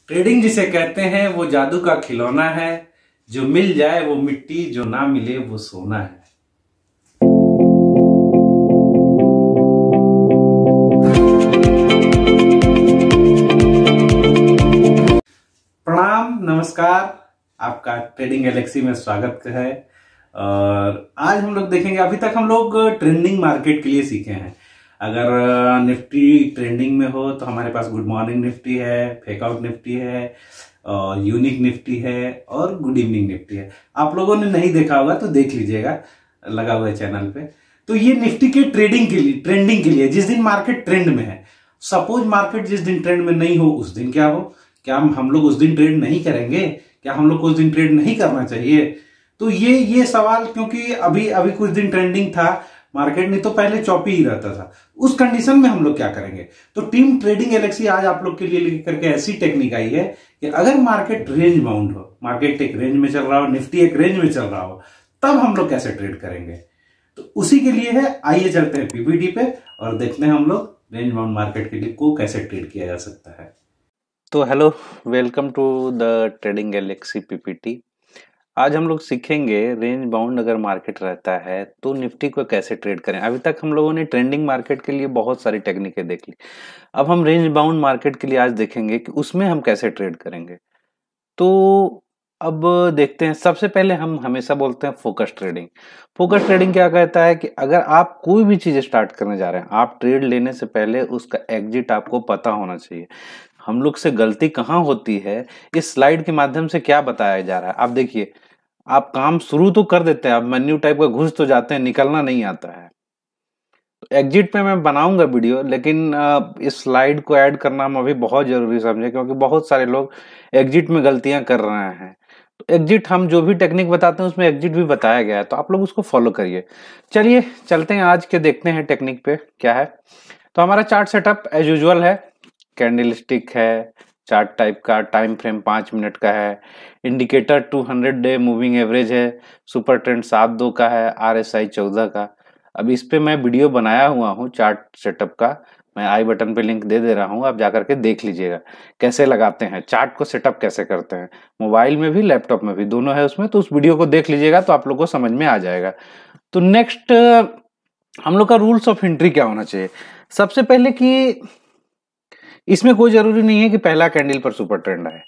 Trading जिसे कहते हैं वो जादू का खिलौना है। जो मिल जाए वो मिट्टी, जो ना मिले वो सोना है। प्रणाम, नमस्कार। आपका ट्रेडिंग गैलेक्सी में स्वागत है। और आज हम लोग देखेंगे, अभी तक हम लोग ट्रेंडिंग मार्केट के लिए सीखे हैं। अगर निफ्टी ट्रेंडिंग में हो तो हमारे पास गुड मॉर्निंग निफ्टी है, फेकआउट निफ्टी है, यूनिक निफ्टी है और गुड इवनिंग निफ्टी है। आप लोगों ने नहीं देखा होगा तो देख लीजिएगा, लगा हुआ है चैनल पे। तो ये निफ्टी के ट्रेडिंग के लिए, ट्रेंडिंग के लिए, जिस दिन मार्केट ट्रेंड में है। सपोज मार्केट जिस दिन ट्रेंड में नहीं हो उस दिन क्या हो? क्या हम लोग उस दिन ट्रेड नहीं करेंगे? क्या हम लोग को उस दिन ट्रेड नहीं करना चाहिए? तो ये सवाल, क्योंकि अभी अभी कुछ दिन ट्रेंडिंग था मार्केट, नहीं तो पहले चौपी ही रहता था। उस कंडीशन में हम लोग क्या करेंगे? तो टीम ट्रेडिंग गैलेक्सी आज आप लोग के लिए लेकर के ऐसी टेक्निक आई है कि अगर मार्केट रेंज बाउंड हो, मार्केट एक रेंज में चल रहा हो, निफ्टी एक रेंज में चल रहा हो, तब हम लोग कैसे ट्रेड करेंगे। तो उसी के लिए है, आइए चलते हैं पीपीटी पे और देखते हैं हम लोग रेंज बाउंड मार्केट के लिए को कैसे ट्रेड किया जा सकता है। तो hello, welcome to the trading galaxy PPT. आज हम लोग सीखेंगे रेंज बाउंड अगर मार्केट रहता है तो निफ्टी को कैसे ट्रेड करें। अभी तक हम लोगों ने ट्रेंडिंग मार्केट के लिए बहुत सारी टेक्निकें देख ली। अब हम रेंज बाउंड मार्केट के लिए आज देखेंगे कि उसमें हम कैसे ट्रेड करेंगे। तो अब देखते हैं। सबसे पहले हम हमेशा बोलते हैं फोकस ट्रेडिंग। फोकस ट्रेडिंग क्या कहता है कि अगर आप कोई भी चीज स्टार्ट करने जा रहे हैं, आप ट्रेड लेने से पहले उसका एग्जिट आपको पता होना चाहिए। हम लोग से गलती कहाँ होती है, इस स्लाइड के माध्यम से क्या बताया जा रहा है। आप देखिए, आप काम शुरू तो कर देते हैं, आप मेन्यू टाइप का घुस तो जाते हैं, निकलना नहीं आता है। तो एग्जिट पे मैं बनाऊंगा वीडियो, लेकिन इस स्लाइड को ऐड करना हम अभी बहुत जरूरी समझे, क्योंकि बहुत सारे लोग एग्जिट में गलतियां कर रहे हैं। तो एग्जिट, हम जो भी टेक्निक बताते हैं उसमें एग्जिट भी बताया गया है, तो आप लोग उसको फॉलो करिए। चलिए चलते हैं, आज के देखते हैं टेक्निक पे क्या है। तो हमारा चार्ट सेटअप एज यूजुअल है, कैंडल स्टिक है, चार्ट टाइप का, टाइम फ्रेम 5 मिनट का है, इंडिकेटर 200 डे मूविंग एवरेज है, सुपर ट्रेंड 7-2 का है, आरएसआई 14 का। अब इस पे मैं वीडियो बनाया हुआ हूँ चार्ट सेटअप का, मैं आई बटन पे लिंक दे रहा हूँ, आप जाकर के देख लीजिएगा कैसे लगाते हैं, चार्ट को सेटअप कैसे करते हैं। मोबाइल में भी लैपटॉप में भी दोनों है उसमें, तो उस वीडियो को देख लीजिएगा तो आप लोग को समझ में आ जाएगा। तो नेक्स्ट हम लोग का रूल्स ऑफ एंट्री क्या होना चाहिए। सबसे पहले कि इसमें कोई जरूरी नहीं है कि पहला कैंडल पर सुपर ट्रेंड आए।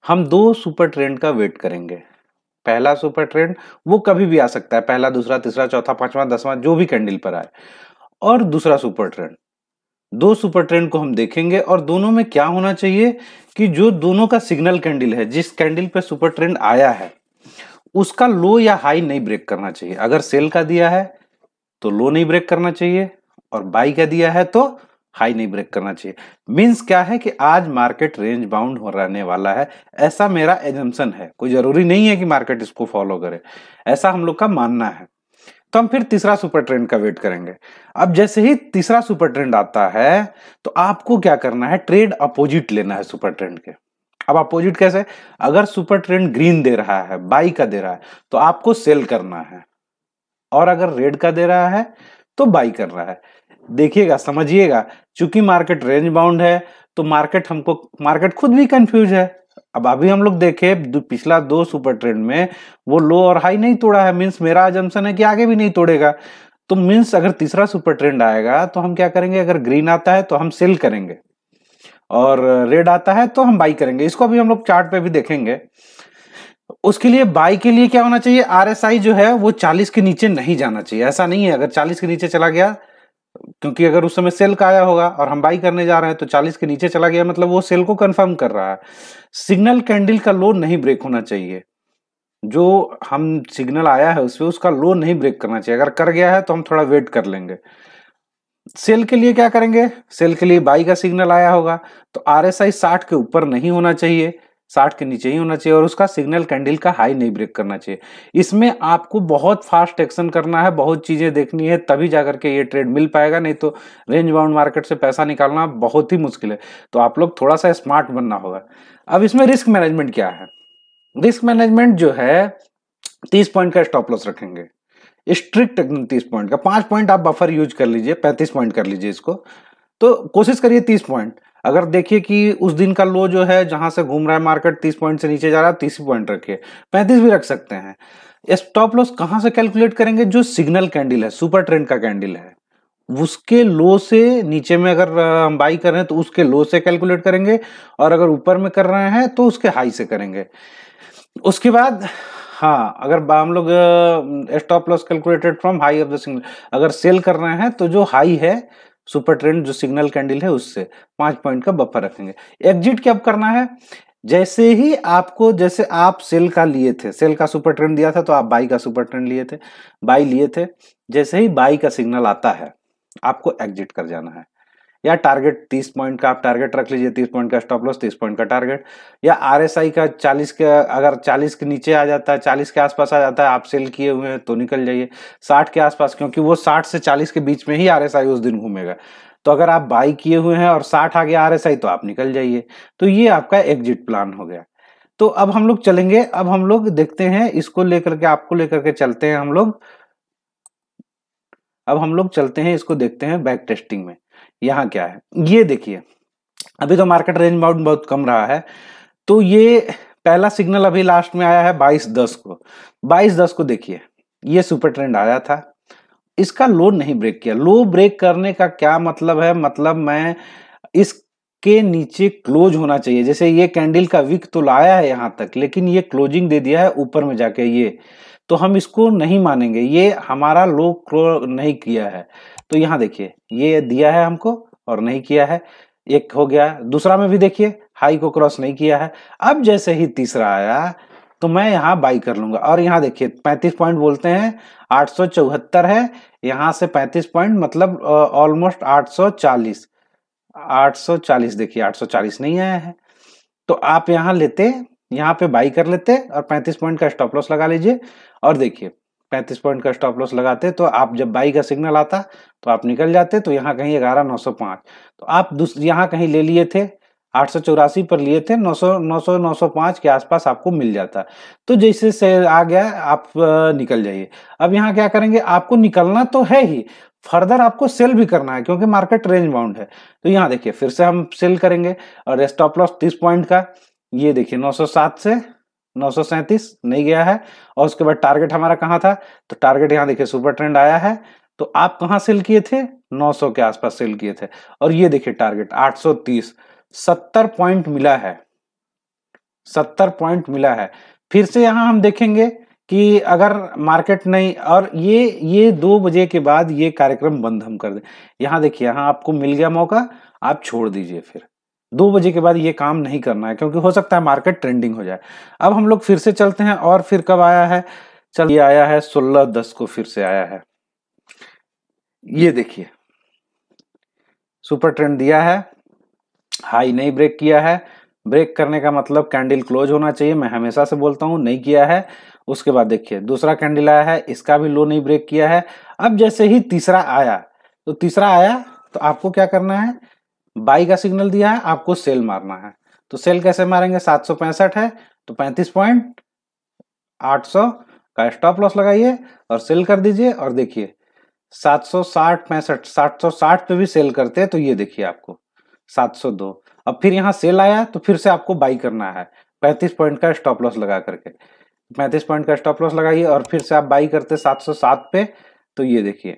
हम 2 सुपर ट्रेंड का वेट करेंगे। पहला सुपर ट्रेंड वो कभी भी आ सकता है, पहला, दूसरा, तीसरा, चौथा, पांचवा, 10वां, जो भी कैंडल पर आए। और दूसरा सुपर ट्रेंड, 2 सुपर ट्रेंड को हम देखेंगे और दोनों में क्या होना चाहिए कि जो दोनों का सिग्नल कैंडल है, जिस कैंडल पे सुपर ट्रेंड आया है उसका लो या हाई नहीं ब्रेक करना चाहिए। अगर सेल का दिया है तो लो नहीं ब्रेक करना चाहिए, और बाई का दिया है तो हाई नहीं ब्रेक करना चाहिए। मींस क्या है कि आज मार्केट रेंज बाउंड हो रहने वाला है, ऐसा मेरा एजम्पशन है। कोई जरूरी नहीं है कि मार्केट इसको फॉलो करे, ऐसा हम लोग का मानना है। तो हम फिर तीसरा सुपर ट्रेंड का वेट करेंगे। अब जैसे ही तीसरा सुपर ट्रेंड आता है तो आपको क्या करना है, ट्रेड अपोजिट लेना है सुपर ट्रेंड के। अब अपोजिट कैसे? अगर सुपर ट्रेंड ग्रीन दे रहा है, बाई का दे रहा है, तो आपको सेल करना है, और अगर रेड का दे रहा है तो बाई कर रहा है। देखिएगा, समझिएगा, चूंकि मार्केट रेंज बाउंड है तो मार्केट खुद भी कंफ्यूज है। अब अभी हम लोग देखे पिछला 2 सुपर ट्रेंड में वो लो और हाई नहीं तोड़ा है, मींस मेरा अजम्पशन है कि आगे भी नहीं तोड़ेगा। तो मींस अगर तीसरा सुपर ट्रेंड आएगा तो हम क्या करेंगे, अगर ग्रीन आता है तो हम सेल करेंगे, और रेड आता है तो हम बाई करेंगे। इसको अभी हम लोग चार्ट पे भी देखेंगे। उसके लिए बाई के लिए क्या होना चाहिए, आरएसआई जो है वो 40 के नीचे नहीं जाना चाहिए। ऐसा नहीं है अगर 40 के नीचे चला गया, क्योंकि अगर उस समय सेल का आया होगा और हम बाई करने जा रहे हैं तो 40 के नीचे चला गया, मतलब वो सेल को कंफर्म कर रहा है। सिग्नल कैंडल का लो नहीं ब्रेक होना चाहिए, जो हम सिग्नल आया है उसमें उसका लो नहीं ब्रेक करना चाहिए। अगर कर गया है तो हम थोड़ा वेट कर लेंगे। सेल के लिए क्या करेंगे, सेल के लिए बाई का सिग्नल आया होगा तो आरएसआई 60 के ऊपर नहीं होना चाहिए, 60 के नीचे ही होना चाहिए, और उसका सिग्नल कैंडल का हाई नहीं ब्रेक करना चाहिए। इसमें आपको बहुत फास्ट एक्शन करना है, बहुत चीजें देखनी है, तभी जाकर के ये ट्रेड मिल पाएगा, नहीं तो रेंज बाउंड मार्केट से पैसा निकालना बहुत ही मुश्किल है। तो आप लोग थोड़ा सा स्मार्ट बनना होगा। अब इसमें रिस्क मैनेजमेंट क्या है? रिस्क मैनेजमेंट जो है, 30 पॉइंट का स्टॉप लॉस रखेंगे, स्ट्रिक्ट एकदम 30 पॉइंट का। 5 पॉइंट आप बफर यूज कर लीजिए, 35 पॉइंट कर लीजिए इसको, तो कोशिश करिए 30 पॉइंट। अगर देखिए कि उस दिन का लो जो है जहां से घूम रहा है मार्केट 30 पॉइंट से नीचे जा रहा है, 30 पॉइंट रखिए, 35 भी रख सकते हैं। स्टॉप लॉस कहां से कैलकुलेट करेंगे? जो सिग्नल कैंडल है, सुपर ट्रेंड का कैंडल है, उसके लो से नीचे में अगर हम बाई कर रहे हैं तो उसके लो से कैलकुलेट करेंगे, और अगर ऊपर में कर रहे हैं तो उसके हाई से करेंगे। उसके बाद हाँ, अगर हम लोग stop loss calculated from high of the signal, अगर सेल कर रहे हैं तो जो हाई है सुपर ट्रेंड जो सिग्नल कैंडल है उससे 5 पॉइंट का बफर रखेंगे। एग्जिट कब करना है? जैसे ही आपको, जैसे आप सेल का लिए थे, सेल का सुपर ट्रेंड दिया था तो आप बाई का सुपर ट्रेंड लिए थे, बाई लिए थे, जैसे ही बाई का सिग्नल आता है आपको एग्जिट कर जाना है। या टारगेट 30 पॉइंट का आप टारगेट रख लीजिए, 30 पॉइंट का स्टॉप लॉस, 30 पॉइंट का टारगेट। या आरएसआई का 40 के, अगर 40 के नीचे आ जाता है, 40 के आसपास आ जाता है, आप सेल किए हुए हैं तो निकल जाइए 60 के आसपास, क्योंकि वो 60 से 40 के बीच में ही आरएसआई उस दिन घूमेगा। तो अगर आप बाई किए हुए हैं और 60 आ गया आरएसआई तो आप निकल जाइए। तो ये आपका एग्जिट प्लान हो गया। तो अब हम लोग चलेंगे, अब हम लोग देखते हैं इसको लेकर के, आपको लेकर के चलते हैं हम लोग। अब हम लोग चलते हैं, इसको देखते हैं बैक टेस्टिंग में। यहाँ क्या है ये देखिए, अभी तो मार्केट रेंज बाउंड बहुत कम रहा है। तो ये पहला सिग्नल अभी लास्ट में आया है 22.10 को। 22.10 को देखिए, ये सुपर ट्रेंड आया था, इसका लो नहीं ब्रेक किया। लो ब्रेक करने का क्या मतलब है? मतलब मैं इसके नीचे क्लोज होना चाहिए। जैसे ये कैंडल का विक तो लाया है यहां तक, लेकिन ये क्लोजिंग दे दिया है ऊपर में जाके, ये तो हम इसको नहीं मानेंगे, ये हमारा लो क्लो नहीं किया है। तो यहाँ देखिए, ये दिया है हमको और नहीं किया है, एक हो गया। दूसरा में भी देखिए, हाई को क्रॉस नहीं किया है। अब जैसे ही तीसरा आया तो मैं यहाँ बाई कर लूंगा। और यहाँ देखिए 35 पॉइंट बोलते हैं, 874 है, यहाँ से 35 पॉइंट मतलब ऑलमोस्ट 840। 840 देखिए, 840 नहीं आया है, तो आप यहाँ लेते, यहाँ पे बाई कर लेते और 35 पॉइंट का स्टॉप लॉस लगा लीजिए। और देखिए 35 पॉइंट का स्टॉप लॉस लगाते तो आप जब बाई का सिग्नल आता तो आप निकल जाते। तो यहाँ कहीं 11,905, तो आप यहाँ कहीं ले लिए थे, 884 पर लिए थे, 905 के आसपास आपको मिल जाता। तो जैसे से आ गया आप निकल जाइए। अब यहाँ क्या करेंगे, आपको निकलना तो है ही, फर्दर आपको सेल भी करना है क्योंकि मार्केट रेंज बाउंड है। तो यहाँ देखिए फिर से हम सेल करेंगे और स्टॉप लॉस 30 पॉइंट का, ये देखिए 907 से 937 नहीं गया है। और उसके बाद टारगेट हमारा कहाँ था? तो टारगेट यहाँ देखिए सुपर ट्रेंड आया है, तो आप कहाँ सेल किए थे? 900 के आसपास सेल किए थे। और ये देखिए टारगेट 830, 70 पॉइंट मिला है, 70 पॉइंट मिला है। फिर से यहाँ हम देखेंगे कि अगर मार्केट नहीं, और ये 2 बजे के बाद ये कार्यक्रम बंद हम कर दें। यहाँ देखिए, यहाँ आपको मिल गया मौका, आप छोड़ दीजिए। फिर 2 बजे के बाद ये काम नहीं करना है क्योंकि हो सकता है मार्केट ट्रेंडिंग हो जाए। अब हम लोग फिर से चलते हैं, और फिर कब आया है? चल ये आया है 16/10 को, फिर से आया है। ये देखिए सुपर ट्रेंड दिया है, हाई नहीं ब्रेक किया है। ब्रेक करने का मतलब कैंडल क्लोज होना चाहिए, मैं हमेशा से बोलता हूं, नहीं किया है। उसके बाद देखिए दूसरा कैंडल आया है, इसका भी लो नहीं ब्रेक किया है। अब जैसे ही तीसरा आया, तो तीसरा आया तो आपको क्या करना है? बाई का सिग्नल दिया है, आपको सेल मारना है। तो सेल कैसे मारेंगे? 765 है तो 35 पॉइंट, 800 का स्टॉप लॉस लगाइए और सेल कर दीजिए। और देखिए 760 65 760 पे भी सेल करते हैं, तो ये देखिए आपको 702। अब फिर यहाँ सेल आया तो फिर से आपको बाई करना है 35 पॉइंट का स्टॉप लॉस लगा करके। 35 पॉइंट का स्टॉप लॉस लगाइए और फिर से आप बाई करते 707 पे, तो ये देखिए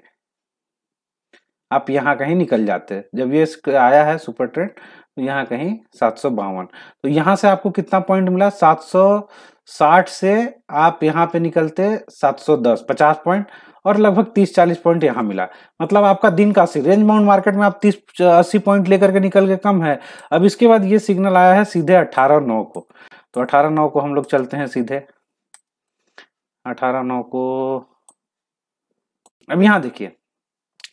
आप यहाँ कहीं निकल जाते। जब ये आया है सुपर ट्रेंड तो यहाँ कहीं 752, तो यहाँ से आपको कितना पॉइंट मिला? 760 से आप यहाँ पे निकलते 710, 50 पॉइंट, और लगभग 30-40 पॉइंट यहाँ मिला। मतलब आपका दिन का रेंज बाउंड मार्केट में आप 30-80 पॉइंट लेकर के निकल के कम है। अब इसके बाद ये सिग्नल आया है सीधे 18/9 को, तो 18/9 को हम लोग चलते हैं सीधे 18/9 को। अब यहाँ देखिए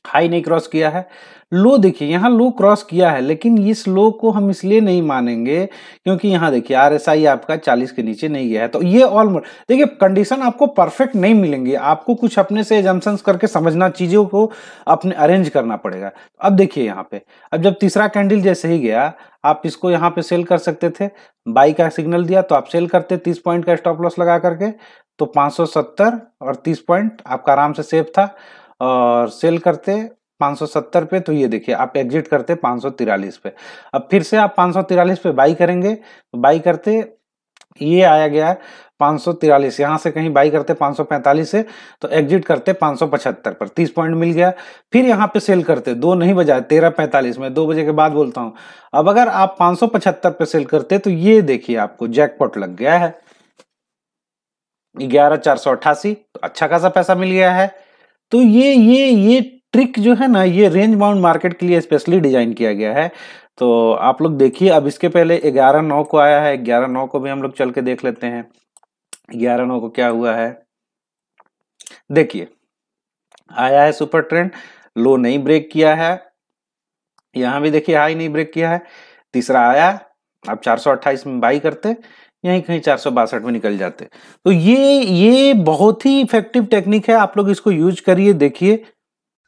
हाई नहीं क्रॉस किया है, लो देखिए यहाँ लो क्रॉस किया है, लेकिन इस लो को हम इसलिए नहीं मानेंगे क्योंकि यहाँ देखिए आरएसआई आपका 40 के नीचे नहीं गया है। तो ये ऑलमोस्ट देखिए कंडीशन आपको परफेक्ट नहीं मिलेंगी, आपको कुछ अपने से एजम्पशंस करके समझना, चीजों को अपने अरेंज करना पड़ेगा। अब देखिए यहाँ पे, अब जब तीसरा कैंडल जैसे ही गया, आप इसको यहाँ पे सेल कर सकते थे, बाई का सिग्नल दिया तो आप सेल करते 30 पॉइंट का स्टॉप लॉस लगा करके, तो 570 और 30 पॉइंट आपका आराम से सेफ था और सेल करते 570 पे, तो ये देखिए आप एग्जिट करते 543 पे। अब फिर से आप 543 पे बाई करेंगे, तो बाई करते ये आया गया है 543, यहां से कहीं बाई करते 545 से, तो एग्जिट करते 575 पर, 30 पॉइंट मिल गया। फिर यहां पे सेल करते, 2 नहीं बजाए 13:45 में, 2 बजे के बाद बोलता हूं। अब अगर आप 575 पे सेल करते तो ये देखिए आपको जैकपॉट लग गया है 11,488, तो अच्छा खासा पैसा मिल गया है। तो ये ट्रिक जो है ना, ये रेंज बाउंड मार्केट के लिए स्पेशली डिजाइन किया गया है। तो आप लोग देखिए, अब इसके पहले 11/9 को आया है, 11/9 को भी हम लोग चल के देख लेते हैं 11/9 को क्या हुआ है। देखिए आया है सुपर ट्रेंड, लो नहीं ब्रेक किया है, यहां भी देखिए हाई नहीं ब्रेक किया है। तीसरा आया, आप 428 में बाई करते, यहीं कहीं 462 में निकल जाते। तो ये बहुत ही इफेक्टिव टेक्निक है, आप लोग इसको यूज करिए, देखिए।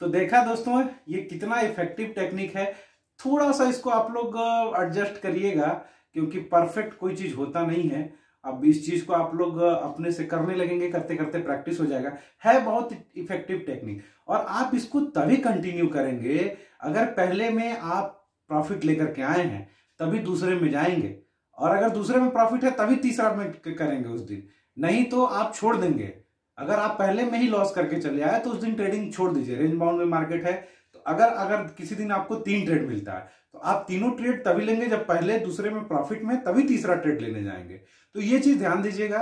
तो देखा दोस्तों ये कितना इफेक्टिव टेक्निक है। थोड़ा सा इसको आप लोग एडजस्ट करिएगा, क्योंकि परफेक्ट कोई चीज होता नहीं है। अब इस चीज को आप लोग अपने से करने लगेंगे, करते करते प्रैक्टिस हो जाएगा। है बहुत इफेक्टिव टेक्निक, और आप इसको तभी कंटिन्यू करेंगे अगर पहले में आप प्रॉफिट लेकर के आए हैं, तभी दूसरे में जाएंगे, और अगर दूसरे में प्रॉफिट है तभी तीसरा में करेंगे उस दिन। नहीं तो आप छोड़ देंगे। अगर आप पहले में ही लॉस करके चले आए तो उस दिन ट्रेडिंग छोड़ दीजिए। रेंज बाउंड में मार्केट है, तो अगर अगर किसी दिन आपको 3 ट्रेड मिलता है, तो आप तीनों ट्रेड तभी लेंगे जब पहले दूसरे में प्रॉफिट में, तभी तीसरा ट्रेड लेने जाएंगे। तो ये चीज ध्यान दीजिएगा,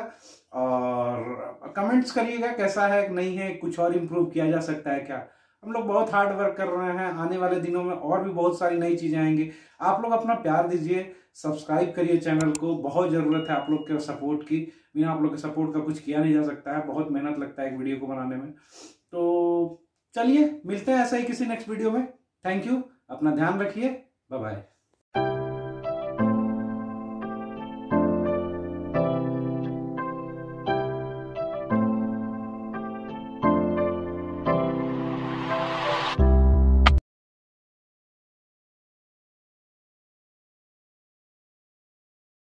और कमेंट्स करिएगा कैसा है, नहीं है, कुछ और इंप्रूव किया जा सकता है क्या। हम लोग बहुत हार्ड वर्क कर रहे हैं, आने वाले दिनों में और भी बहुत सारी नई चीजें आएंगी। आप लोग अपना प्यार दीजिए, सब्सक्राइब करिए चैनल को, बहुत जरूरत है आप लोग के सपोर्ट की। बिना आप लोग के सपोर्ट का कुछ किया नहीं जा सकता है, बहुत मेहनत लगता है एक वीडियो को बनाने में। तो चलिए मिलते हैं ऐसा ही किसी नेक्स्ट वीडियो में। थैंक यू, अपना ध्यान रखिए, बाय बाय।